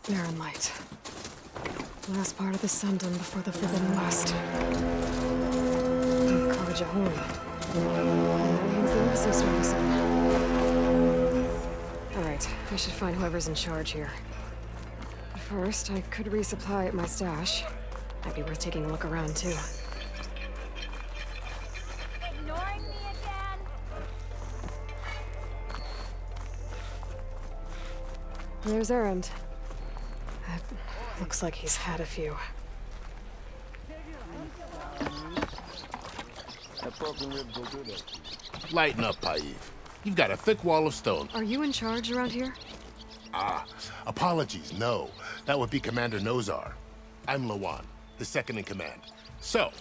Barren light. Last part of the Sundom before the Forbidden West. Karja Horn. That means the embassy starting soon. Alright, I should find whoever's in charge here. But first, I could resupply at my stash. Might be worth taking a look around, too. Ignoring me again? There's Erend. Looks like he's had a few. That broken ribs will do that. Lighten up, Paiv. You've got a thick wall of stone. Are you in charge around here? Ah, apologies, no. That would be Commander Nozar. I'm Lawan, his second in command. So,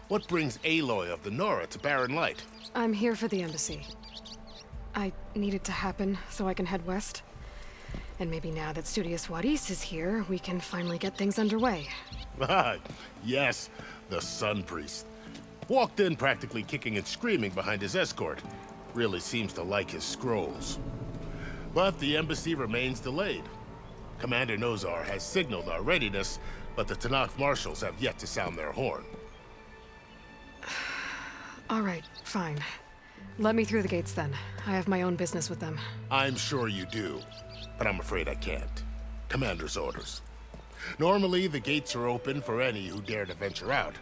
what brings Aloy of the Nora to Barren Light? I'm here for the embassy. I need it to happen so I can head west. And maybe now that Studious Wadis is here, we can finally get things underway. Ah, yes, the Sun Priest. Walked in practically kicking and screaming behind his escort. Really seems to like his scrolls. But the embassy remains delayed. Commander Nozar has signaled our readiness, but the Tanakh marshals have yet to sound their horn. All right, fine. Let me through the gates then. I have my own business with them. I'm sure you do, but I'm afraid I can't. Commander's orders. Normally, the gates are open for any who dare to venture out.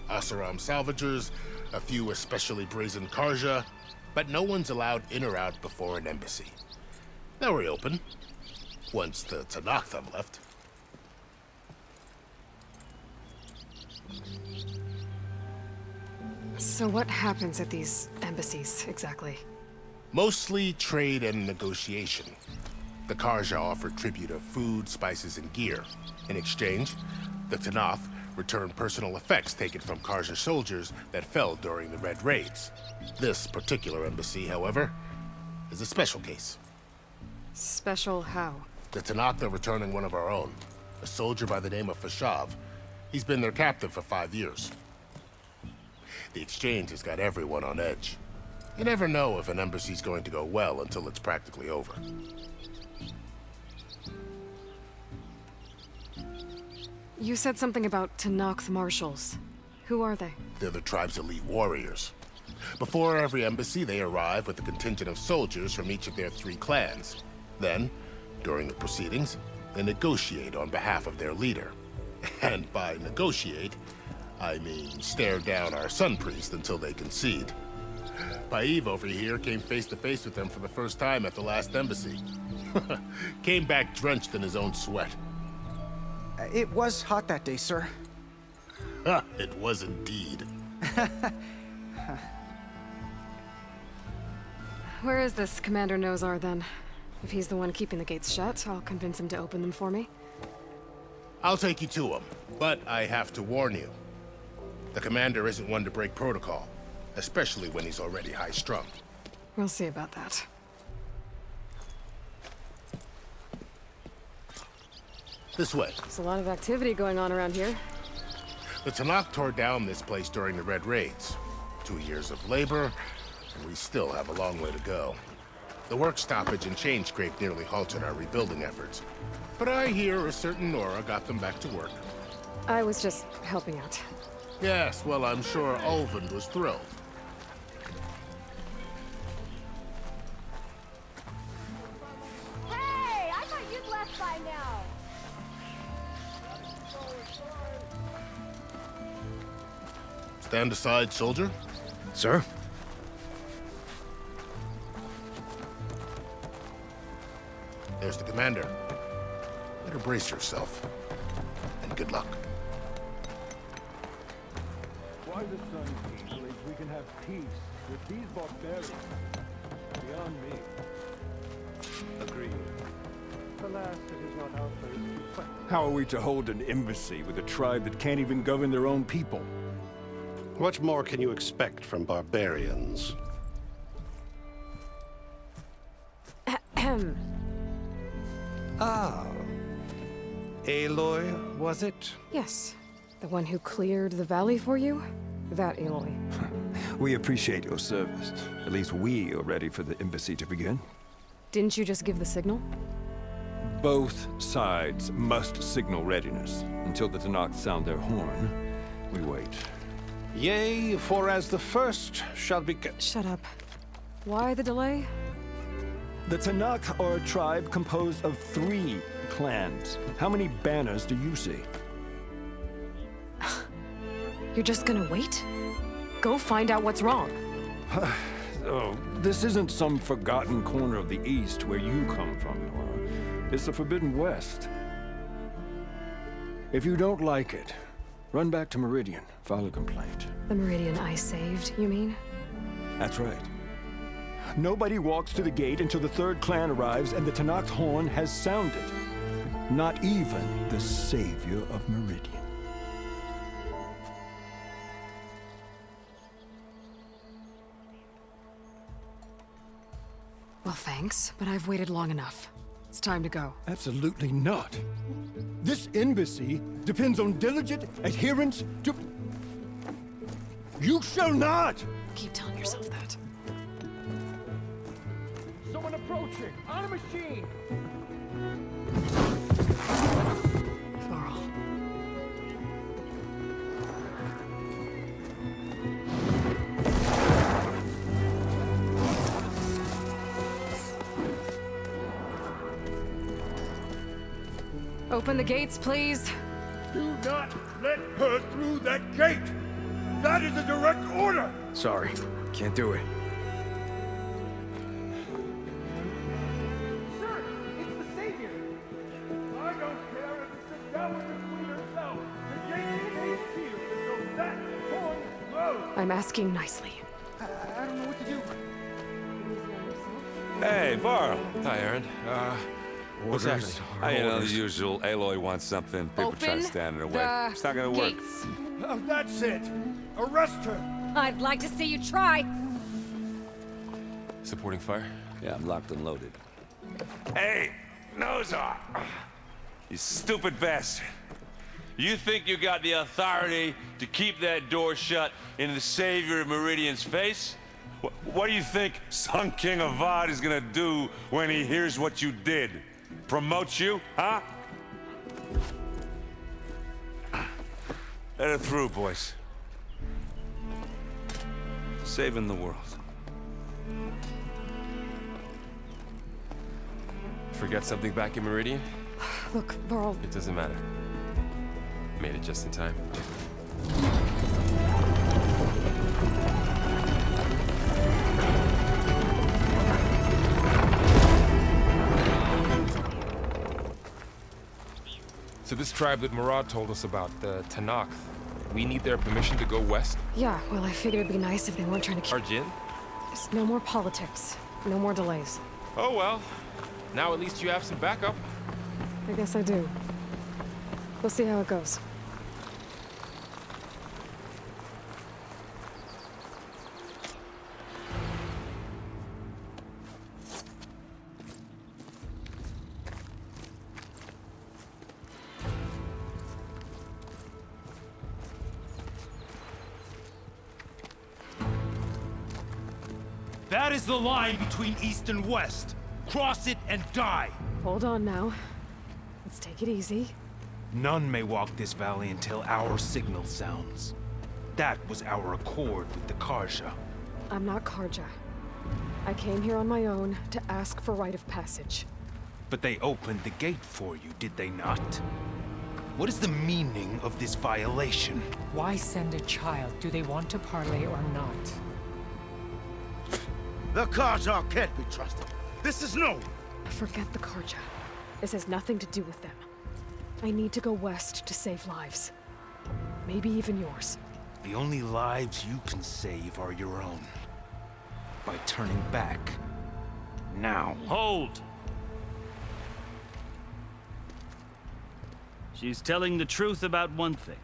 Asaram salvagers, a few especially brazen Karja, but no one's allowed in or out before an embassy. They'll reopen, once the Tanakh have left. So what happens at these embassies, exactly? Mostly trade and negotiation. The Karja offer tribute of food, spices, and gear. In exchange, the Tanakh return personal effects taken from Karja soldiers that fell during the Red Raids. This particular embassy, however, is a special case. Special how? The Tanakh are returning one of our own, a soldier by the name of Fashav. He's been their captive for 5 years. The exchange has got everyone on edge. You never know if an embassy's going to go well until it's practically over. You said something about Tanakh marshals. Who are they? They're the tribe's elite warriors. Before every embassy, they arrive with a contingent of soldiers from each of their 3 clans. Then, during the proceedings, they negotiate on behalf of their leader. And by negotiate, I mean stare down our Sun Priest until they concede. Paiv over here came face to face with them for the first time at the last embassy. Came back drenched in his own sweat. It was hot that day, sir. It was indeed. Where is this Commander Nozar, then? If he's the one keeping the gates shut, I'll convince him to open them for me. I'll take you to him, but I have to warn you. The commander isn't one to break protocol, especially when he's already high-strung. We'll see about that. This way. There's a lot of activity going on around here. The Tanakh tore down this place during the Red Raids. 2 years of labor, and we still have a long way to go. The work stoppage and chain scrape nearly halted our rebuilding efforts. But I hear a certain Nora got them back to work. I was just helping out. Yes, well, I'm sure Ulvund was thrilled. Hey, I thought you'd left by now. Stand aside, soldier. Sir? There's the commander. Better brace yourself. And good luck. Why the Sun King believes we can have peace with these barbarians? Beyond me. Agreed. Alas, it is not our place to question. How are we to hold an embassy with a tribe that can't even govern their own people? What more can you expect from barbarians? Ah. Aloy, was it? Yes. The one who cleared the valley for you? That Aloy. We appreciate your service. At least we are ready for the embassy to begin. Didn't you just give the signal? Both sides must signal readiness. Until the Tanakh sound their horn, we wait. Yea, for as the first shall be kept. Shut up. Why the delay? The Tanakh are a tribe composed of 3 clans. How many banners do you see? You're just gonna wait? Go find out what's wrong. Oh, this isn't some forgotten corner of the East where you come from, Nora. It's the Forbidden West. If you don't like it, run back to Meridian, file a complaint. The Meridian I saved, you mean? That's right. Nobody walks to the gate until the 3rd clan arrives and the Tanakh's horn has sounded. Not even the savior of Meridian. Well, thanks, but I've waited long enough. It's time to go. Absolutely not. This embassy depends on diligent adherence to... You shall not! Keep telling yourself that. Someone approaching! On a machine! Varl. Open the gates, please. Do not let her through that gate! That is a direct order! Sorry, can't do it. Sir, it's the Savior! I don't care if it's the Dowager Queen herself! The gate stays sealed until that horn blows! I'm asking nicely. I don't know what to do. Hey, Varl. Hi, Aaron. What's happening? You know, the usual. Aloy wants something. People try to stand in her way. It's not gonna work. That's it! Arrest her! I'd like to see you try. Supporting fire? Yeah, I'm locked and loaded. Hey, nose off! You stupid bastard. You think you got the authority to keep that door shut in the savior of Meridian's face? What do you think Sun King Avad is gonna do when he hears what you did? Promote you, huh? Let her through, boys. Saving the world. Forget something back in Meridian? Look, Varl, It doesn't matter. Made it just in time. So this tribe that Murad told us about, the Tanakh, we need their permission to go west? yeah, well, I figured it'd be nice if they weren't trying to Charge in? There's no more politics. No more delays. Oh well. Now at least you have some backup. I guess I do. We'll see how it goes. That is the line between East and West. Cross it and die. Hold on now. Let's take it easy. None may walk this valley until our signal sounds. That was our accord with the Karja. I'm not Karja. I came here on my own to ask for rite of passage. But they opened the gate for you, did they not? What is the meaning of this violation? Why send a child? Do they want to parley or not? The Karja can't be trusted. This is no. Forget the Karja. This has nothing to do with them. I need to go west to save lives. Maybe even yours. The only lives you can save are your own. By turning back. Now. Hold! She's telling the truth about one thing.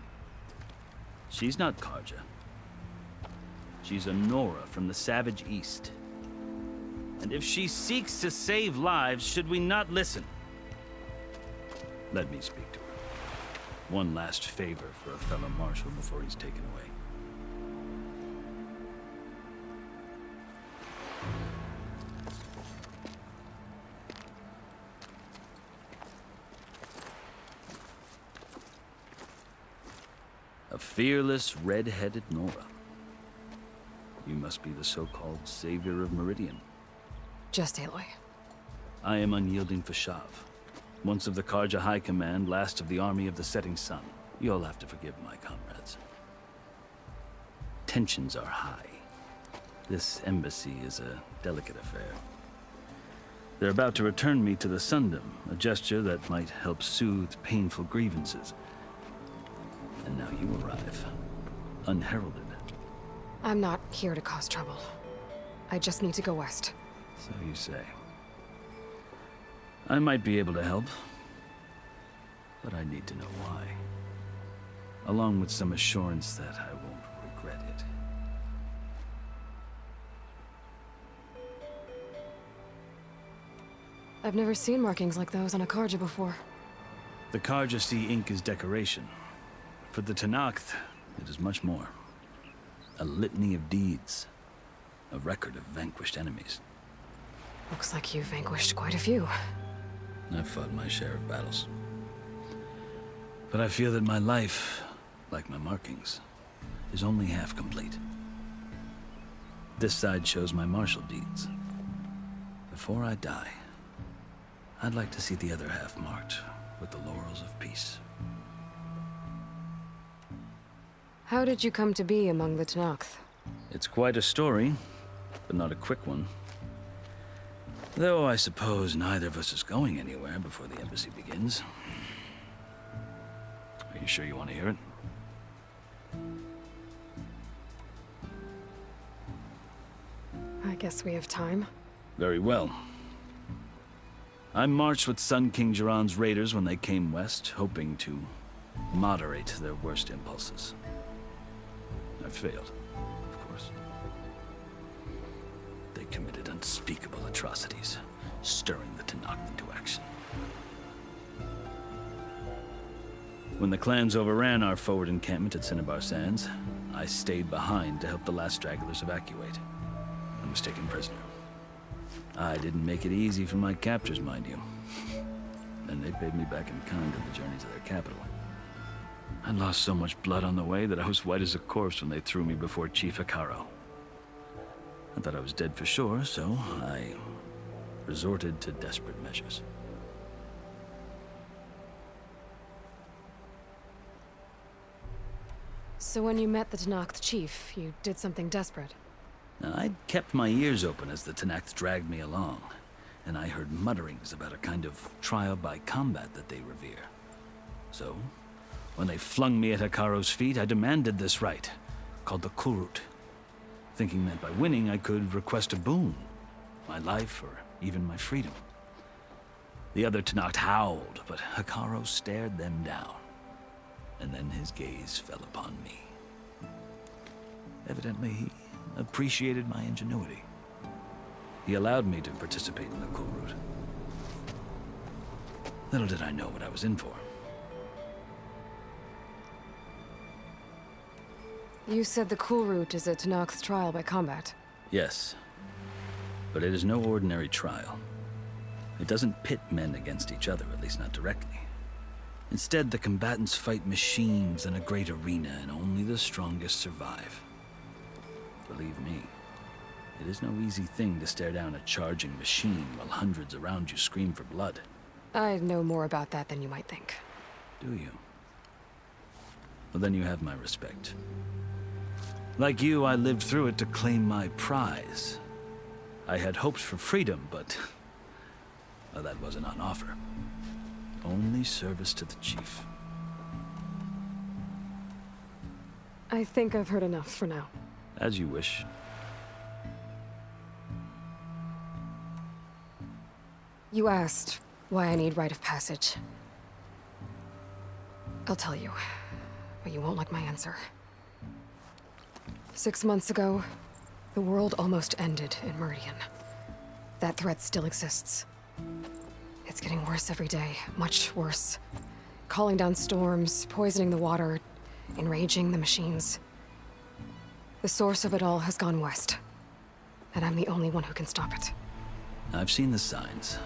She's not Karja. She's a Nora from the Savage East. And if she seeks to save lives, should we not listen? Let me speak to her. One last favor for a fellow marshal before he's taken away. fearless, red-headed Nora. You must be the so-called savior of Meridian. Just Aloy. I am unyielding Fashav, once of the Karja High Command, last of the Army of the Setting Sun. You'll have to forgive my comrades. Tensions are high. This embassy is a delicate affair. They're about to return me to the Sundom, a gesture that might help soothe painful grievances. And now you arrive, unheralded. I'm not here to cause trouble. I just need to go west. So you say. I might be able to help, but I need to know why. Along with some assurance that I won't regret it. I've never seen markings like those on a Karja before. The Karja see ink as decoration. For the Tenakth, it is much more. A litany of deeds. A record of vanquished enemies. Looks like you've vanquished quite a few. I've fought my share of battles. But I feel that my life, like my markings, is only half complete. This side shows my martial deeds. Before I die, I'd like to see the other half marked with the laurels of peace. How did you come to be among the Tenakth? It's quite a story, but not a quick one. Though I suppose neither of us is going anywhere before the embassy begins. Are you sure you want to hear it? I guess we have time. Very well. I marched with Sun King Jiran's raiders when they came west, hoping to moderate their worst impulses. I failed, of course. They committed unspeakable atrocities, stirring the Tenakth into action. When the clans overran our forward encampment at Cinnabar Sands, I stayed behind to help the last stragglers evacuate. I was taken prisoner. I didn't make it easy for my captors, mind you. And they paid me back in kind on the journey to their capital. I lost so much blood on the way that I was white as a corpse when they threw me before Chief Hikaro. I thought I was dead for sure, so I resorted to desperate measures. So when you met the Tenakth chief, you did something desperate? Now, I'd kept my ears open as the Tenakth dragged me along, and I heard mutterings about a kind of trial by combat that they revere. So, when they flung me at Hikaro's feet, I demanded this right, called the Kurut, thinking that by winning I could request a boon, my life or even my freedom. The other Tenakth howled, but Hikaro stared them down, and then his gaze fell upon me. Evidently, he appreciated my ingenuity. He allowed me to participate in the Kurut. Little did I know what I was in for. You said the Kurut is a Tenakth trial by combat. Yes, but it is no ordinary trial. It doesn't pit men against each other, at least not directly. Instead, the combatants fight machines in a great arena, and only the strongest survive. Believe me, it is no easy thing to stare down a charging machine while hundreds around you scream for blood. I know more about that than you might think. Do you? Well, then you have my respect. Like you, I lived through it to claim my prize. I had hopes for freedom, but well, that wasn't on offer. Only service to the chief. I think I've heard enough for now. As you wish. You asked why I need rite of passage. I'll tell you, but you won't like my answer. 6 months ago, the world almost ended in Meridian. That threat still exists. It's getting worse every day, much worse. Calling down storms, poisoning the water, enraging the machines. The source of it all has gone west, and I'm the only one who can stop it. I've seen the signs.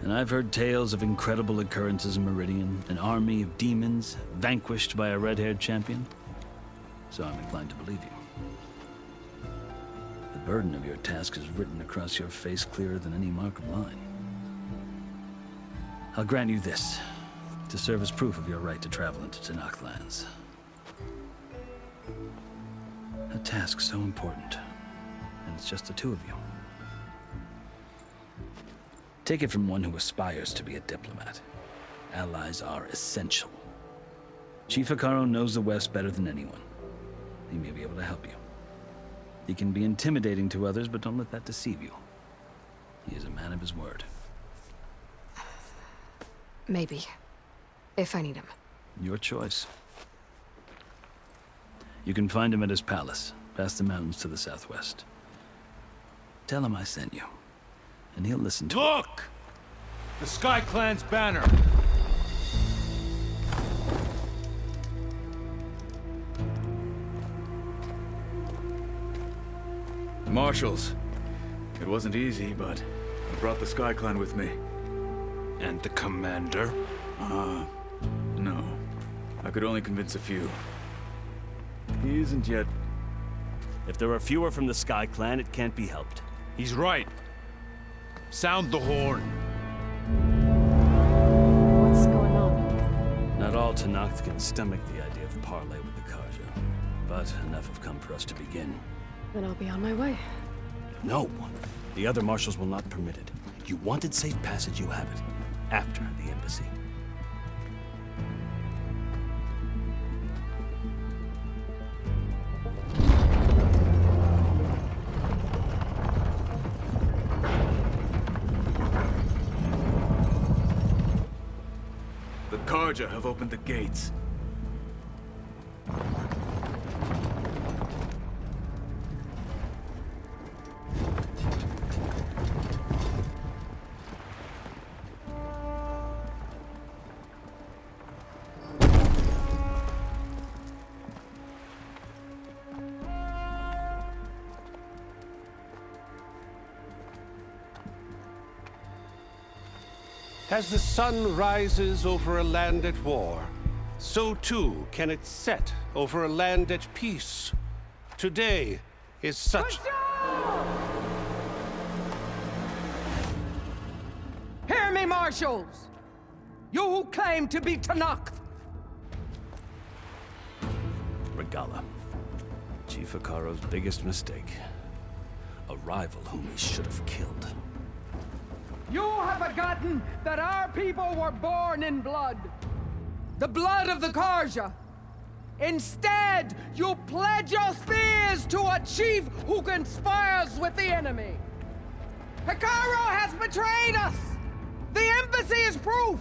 And I've heard tales of incredible occurrences in Meridian, an army of demons vanquished by a red-haired champion. So I'm inclined to believe you. The burden of your task is written across your face clearer than any mark of line. I'll grant you this, to serve as proof of your right to travel into Tenakth lands. A task so important, and it's just the two of you. Take it from one who aspires to be a diplomat. Allies are essential. Chief Hekarro knows the West better than anyone. He may be able to help you. He can be intimidating to others, but don't let that deceive you. He is a man of his word. Maybe. If I need him. Your choice. You can find him at his palace, past the mountains to the southwest. Tell him I sent you, and he'll listen to Look! The Sky Clan's banner! Marshals. It wasn't easy, but I brought the Sky Clan with me. And the commander? No. I could only convince a few. He isn't yet... If there are fewer from the Sky Clan, it can't be helped. He's right. Sound the horn. What's going on? Not all Tenakth can stomach the idea of parley with the Karja, but enough have come for us to begin. Then I'll be on my way. No! The other marshals will not permit it. You wanted safe passage, you have it. After the embassy. The Karja have opened the gates. As the sun rises over a land at war, so too can it set over a land at peace. Today is such... Hear me, marshals! You who claim to be Tenakth! Regala. Chief Hekarro's biggest mistake. A rival whom he should have killed. You have forgotten that our people were born in blood. The blood of the Karja. Instead, you pledge your spears to a chief who conspires with the enemy. Hekarro has betrayed us! The embassy is proof!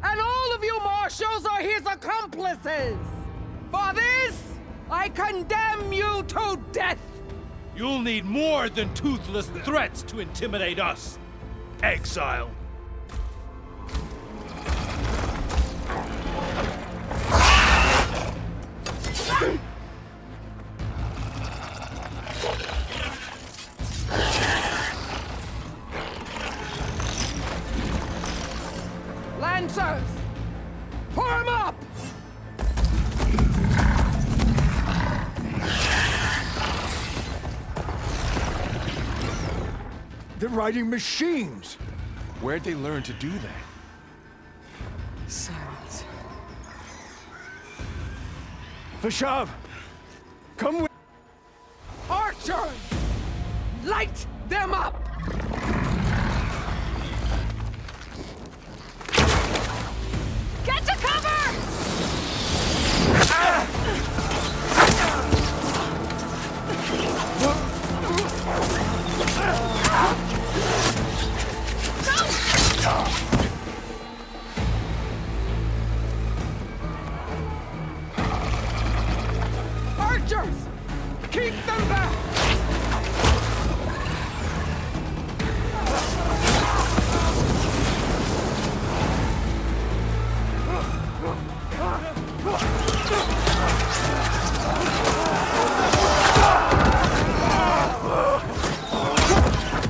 And all of you marshals are his accomplices! For this, I condemn you to death! You'll need more than toothless threats to intimidate us. Exile. Lancers! Form up! They're riding machines! Where'd they learn to do that? Silence. Vashav! Come with... Archers! Light them up! Get to cover! Archers! Keep them back!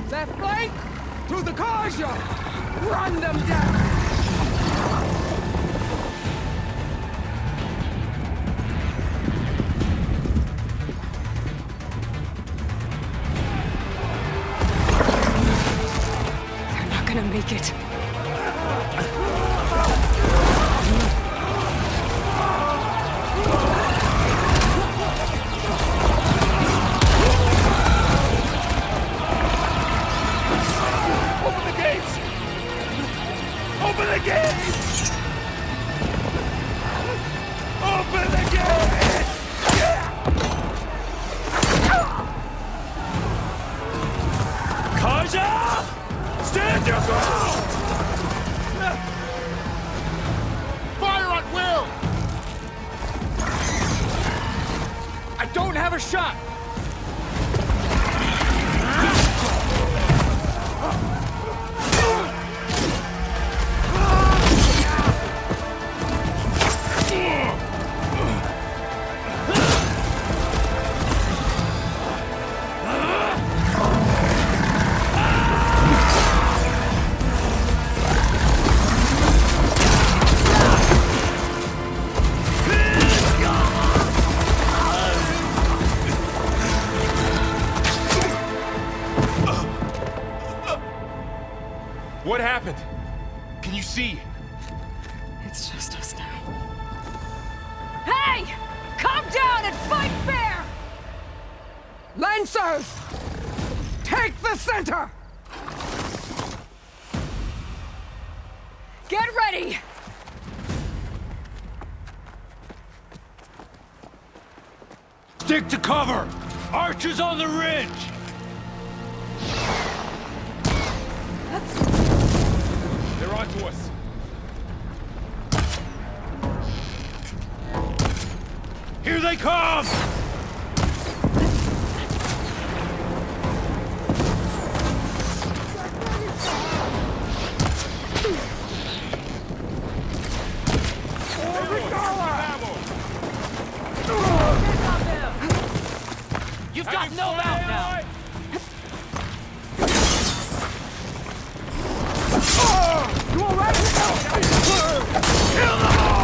Left flank to the Karja! Run them down! They're not gonna make it. Open the gates! Open the gates! Open the gates! Kaja! Stand your ground! Fire at will! I don't have a shot! What happened? Can you see? It's just us now. Hey! Calm down and fight fair! Lancers! Take the center! Get ready! Stick to cover! Archers on the ridge! They're onto us. Here they come! You've got no out now! You all right? Kill them all!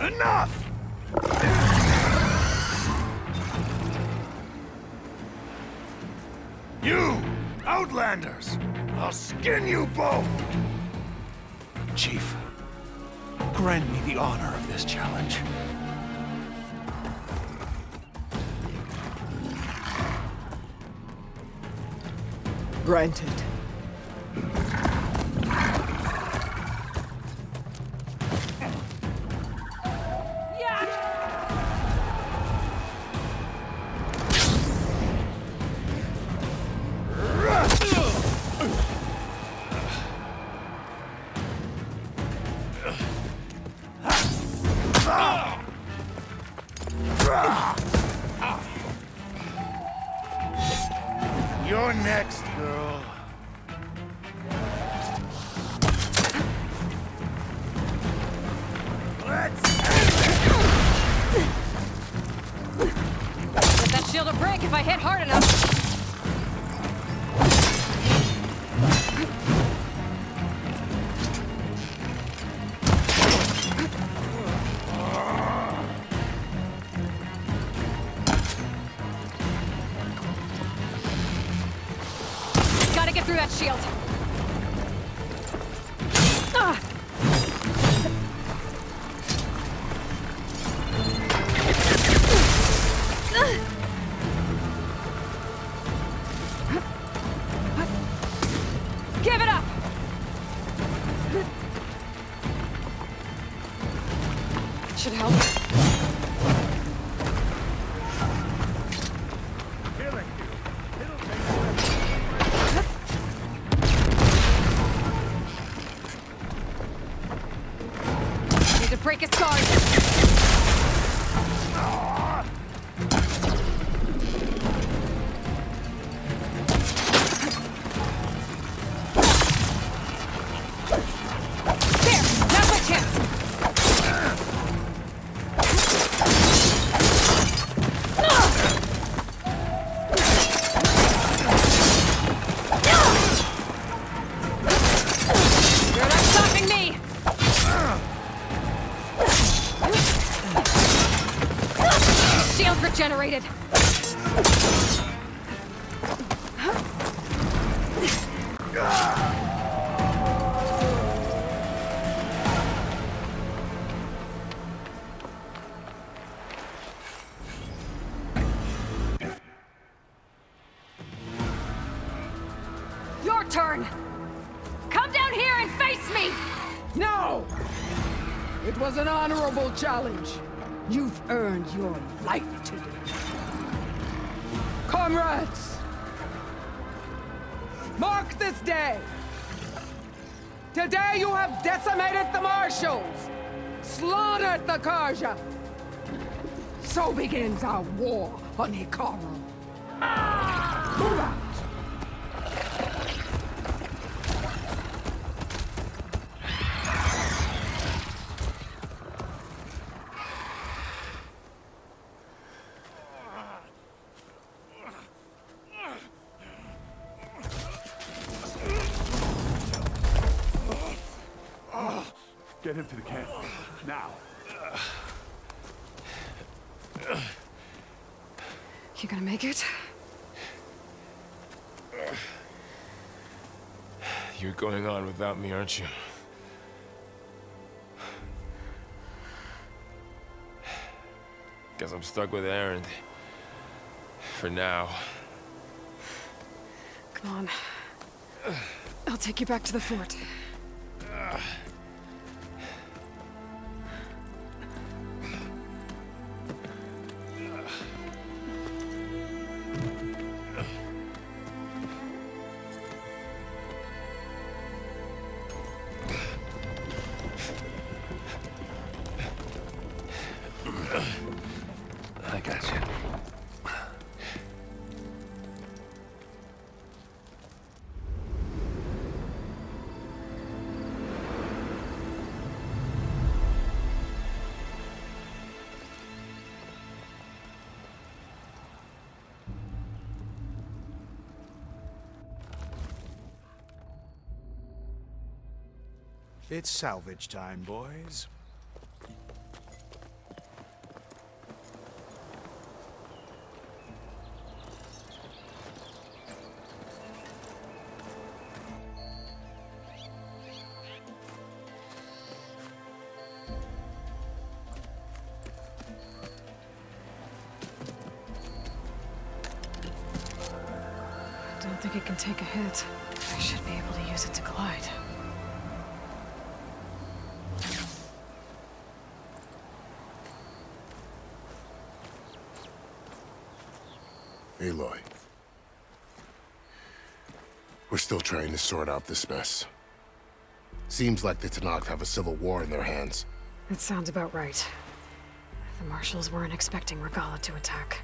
Enough! You, Outlanders! I'll skin you both! Chief, grant me the honor of this challenge. Granted. You're next, girl. Get that shield will break if I hit hard enough. Gotta get through that shield. Ah! Give it up! Should help. Need to break his guard. There! Now's my chance! You're not stopping me! Shield regenerated! Your turn! Come down here and face me! No! It was an honorable challenge. You've earned your life today. Comrades! Mark this day! Today you have decimated the Marshals! Slaughtered the Karja! So begins our war on Hikaru. Move out! Get him to the camp. now. You gonna make it? You're going on without me, aren't you? Guess I'm stuck with Aaron. For now. Come on. I'll take you back to the fort. I got you. It's salvage time, boys. Don't think it can take a hit. I should be able to use it to glide. Aloy. We're still trying to sort out this mess. Seems like the Tenakth have a civil war in their hands. That sounds about right. The marshals weren't expecting Regalla to attack.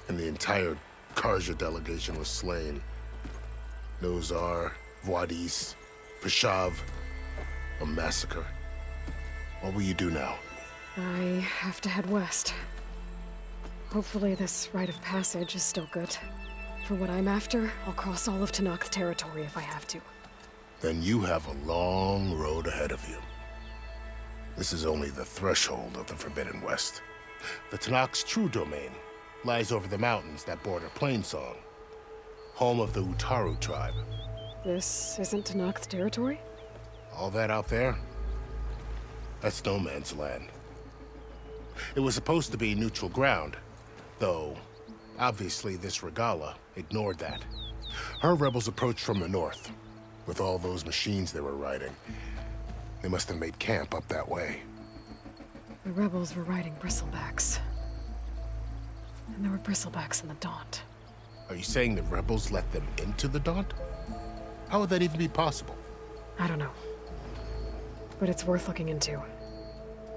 And the entire Karja delegation was slain. Nozar, Wadis, Peshav, a massacre. What will you do now? I have to head west. Hopefully this rite of passage is still good. For what I'm after, I'll cross all of Tenakth territory if I have to. Then you have a long road ahead of you. This is only the threshold of the Forbidden West. The Tenakth's true domain lies over the mountains that border Plainsong, home of the Utaru tribe. This isn't Tenakth territory? All that out there? That's no man's land. It was supposed to be neutral ground, though obviously this Regalla ignored that. Her rebels approached from the north, with all those machines they were riding. They must have made camp up that way. The rebels were riding bristlebacks. And there were bristlebacks in the Daunt. Are you saying the rebels let them into the Daunt? How would that even be possible? I don't know. But it's worth looking into.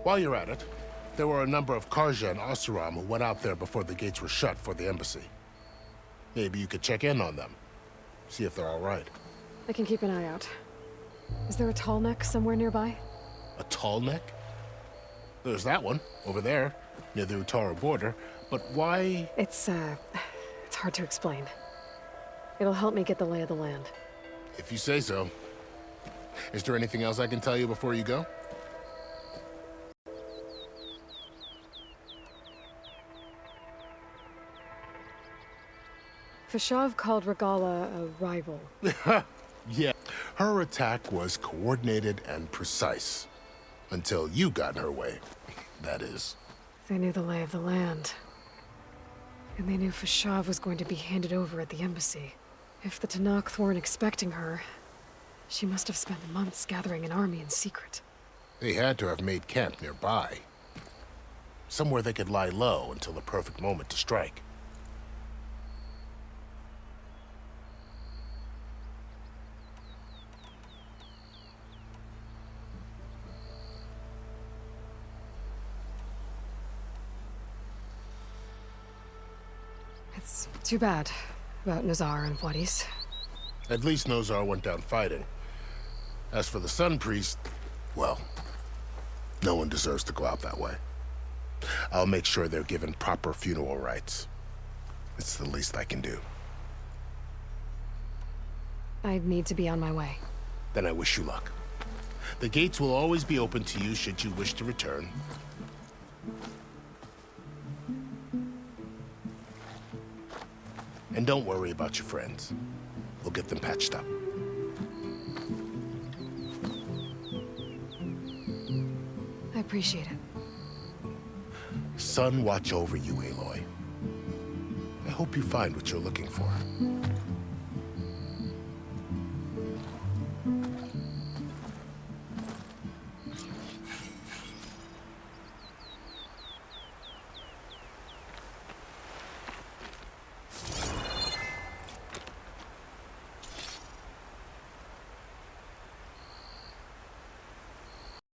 While you're at it, there were a number of Karja and Oseram who went out there before the gates were shut for the embassy. Maybe you could check in on them. See if they're all right. I can keep an eye out. Is there a tall neck somewhere nearby? A tall neck? There's that one, over there, near the Utaru border. But why? It's hard to explain. It'll help me get the lay of the land. If you say so. Is there anything else I can tell you before you go? Peshav called Regalla a rival. Yeah. Her attack was coordinated and precise. Until you got in her way, that is. They knew the lay of the land. And they knew Peshav was going to be handed over at the embassy. If the Tenakth weren't expecting her, she must have spent months gathering an army in secret. They had to have made camp nearby. Somewhere they could lie low until the perfect moment to strike. It's too bad about Nozar and Wadis. At least Nozar went down fighting. As for the Sun Priest, well, no one deserves to go out that way. I'll make sure they're given proper funeral rites. It's the least I can do. I need to be on my way. Then I wish you luck. The gates will always be open to you should you wish to return. And don't worry about your friends. We'll get them patched up. I appreciate it. Sun watch over you, Aloy. I hope you find what you're looking for.